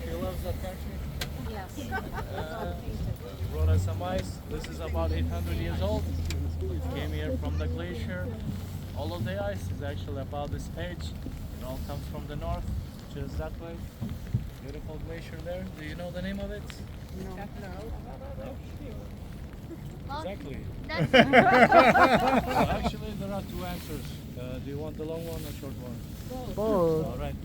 He loves the country. Yes. He brought us some ice. This is about 800 years old. It came here from the glacier. All of the ice is actually about this age. It all comes from the north, which is that way. Beautiful glacier there. Do you know the name of it? No. Exactly. That's So actually, there are two answers. Do you want the long one or short one? Both. All right.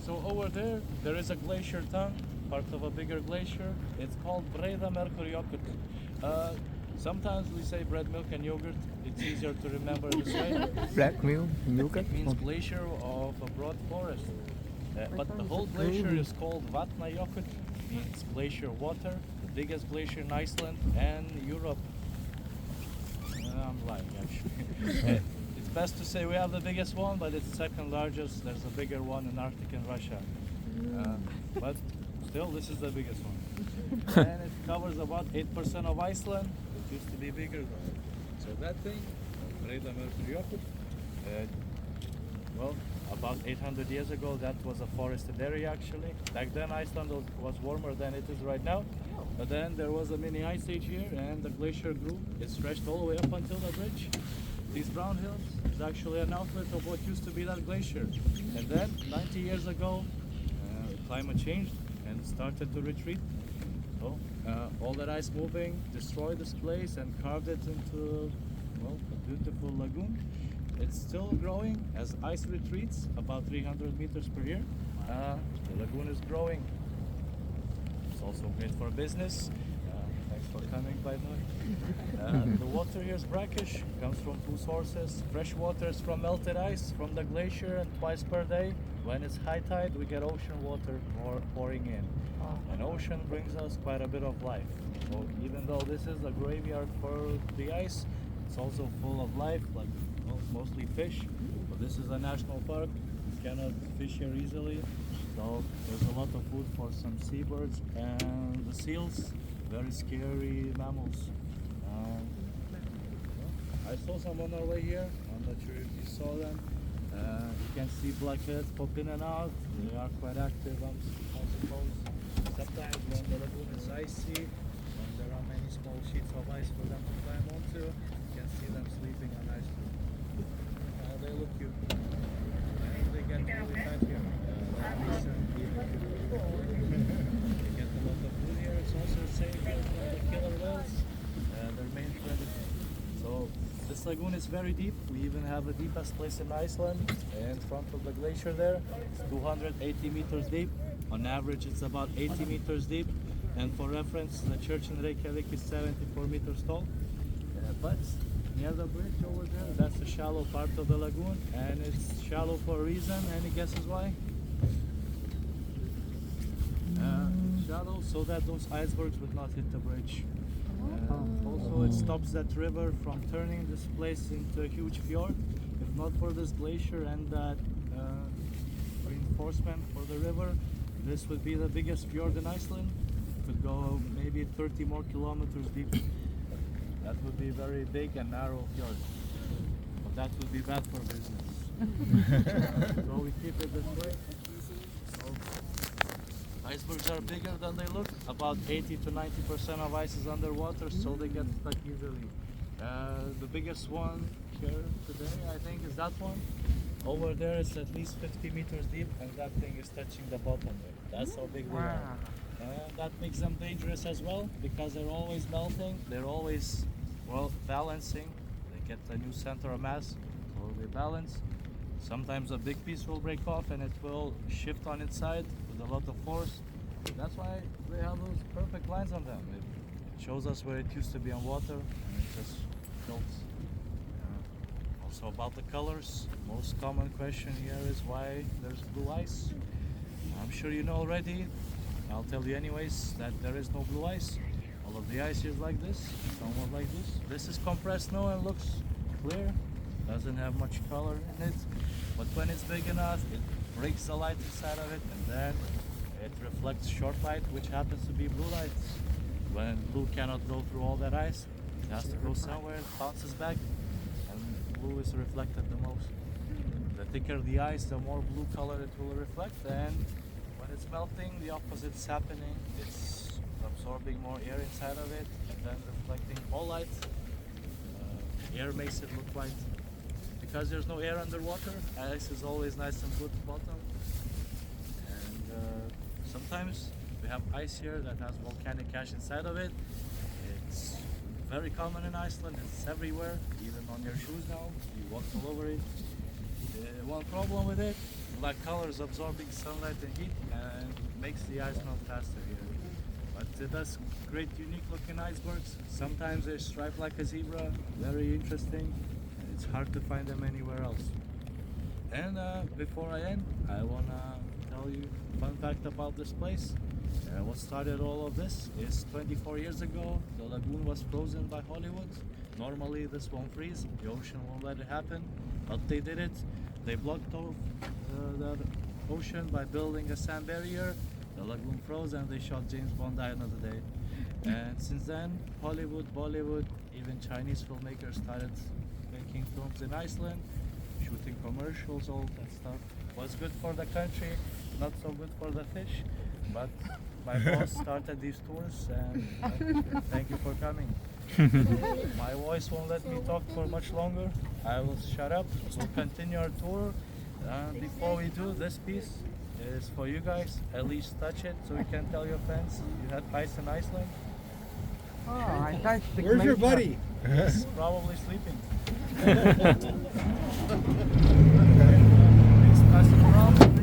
So over there, there is a glacier tongue, part of a bigger glacier. It's called Breiðamerkurjökull. Sometimes we say bread, milk, and yogurt. It's easier to remember this way. Black milk, milk. It means glacier of a broad forest. But the whole glacier is called Vatnajökull, means glacier water, the biggest glacier in Iceland and Europe. I'm lying actually. It's best to say we have the biggest one, but it's second largest. There's a bigger one in Arctic and Russia. But still, this is the biggest one. And it covers about 8% of Iceland. It used to be bigger though. So that thing, Breiðamerkurjökull, well, about 800 years ago, that was a forested area actually. Back then, Iceland was warmer than it is right now. But then there was a mini ice age here, and the glacier grew. It stretched all the way up until the bridge. These brown hills is actually an outlet of what used to be that glacier. And then, 90 years ago, climate changed and it started to retreat. So, all that ice moving destroyed this place and carved it into, well, a beautiful lagoon. It's still growing as ice retreats, about 300 meters per year. The lagoon is growing. It's also great for business. Thanks for coming, by the way. The water here is brackish, comes from two sources. Fresh water is from melted ice from the glacier, and twice per day, when it's high tide, we get ocean water pouring in. And ocean brings us quite a bit of life. So even though this is a graveyard for the ice, it's also full of life, like mostly fish. But this is a national park. You cannot fish here easily. So there's a lot of food for some seabirds and the seals, very scary mammals. I saw some on our way here. I'm not sure if you saw them. You can see blackheads pop in and out. They are quite active, I suppose. Sometimes when the lagoon is icy, when there are many small sheets of ice for them to climb onto, you can see them sleeping on ice. They look cute. And they get really fat here. They get a lot of food here. It's also safe here from the killer whales, their main predator. So this lagoon is very deep. We even have the deepest place in Iceland in front of the glacier there. It's 280 meters deep. On average, it's about 80 meters deep. And for reference, the church in Reykjavik is 74 meters tall. But near the bridge over there, that's the shallow part of the lagoon. And it's shallow for a reason. Any guesses why? Shallow so that those icebergs would not hit the bridge. Also, it stops that river from turning this place into a huge fjord. If not for this glacier and that reinforcement for the river, this would be the biggest fjord in Iceland. It could go maybe 30 more kilometers deep. That would be a very big and narrow fjord. But that would be bad for business. So we keep it this way. Icebergs are bigger than they look. About 80 to 90% of ice is underwater, so they get stuck easily. The biggest one here today, I think, is that one. Over there, it's at least 50 meters deep, and that thing is touching the bottom there. That's how big they are. And that makes them dangerous as well, because they're always melting. They're always, well, balancing. They get a new center of mass, so they balance. Sometimes a big piece will break off and it will shift on its side with a lot of force. That's why they have those perfect lines on them. It shows us where it used to be on water and it just tilts. Also about the colors, most common question here is why there's blue ice. I'm sure you know already, I'll tell you anyways, that there is no blue ice. All of the ice is like this, somewhat like this. This is compressed snow and looks clear, doesn't have much color in it. But when it's big enough, it breaks the light inside of it, and then it reflects short light, which happens to be blue light. When blue cannot go through all that ice, it has to go somewhere, it bounces back, and blue is reflected the most. The thicker the ice, the more blue color it will reflect, and when it's melting, the opposite is happening. It's absorbing more air inside of it and then reflecting all light. Air makes it look white. Because there's no air underwater, ice is always nice and blue at the bottom. And sometimes we have ice here that has volcanic ash inside of it. It's very common in Iceland, it's everywhere, even on your shoes now, you walk all over it. One problem with it, black colors absorbing sunlight and heat and makes the ice melt faster here. But it does great unique looking icebergs. Sometimes they're striped like a zebra, very interesting. It's hard to find them anywhere else. And before I end, I wanna tell you a fun fact about this place. What started all of this is 24 years ago, the lagoon was frozen by Hollywood. Normally this won't freeze, the ocean won't let it happen, but they did it. They blocked off the ocean by building a sand barrier. The lagoon froze and they shot James Bond Die Another Day. And since then, Hollywood, Bollywood, even Chinese filmmakers started making films in Iceland, shooting commercials, all that stuff. Was good for the country, not so good for the fish, but my boss started these tours and thank you for coming. My voice won't let me talk for much longer. I will shut up. We'll continue our tour. Before we do, this piece is for you guys. At least touch it so you can tell your friends you had ice in Iceland. Oh, I touched the Where's your glacier. buddy? He's probably sleeping. Please pass it around.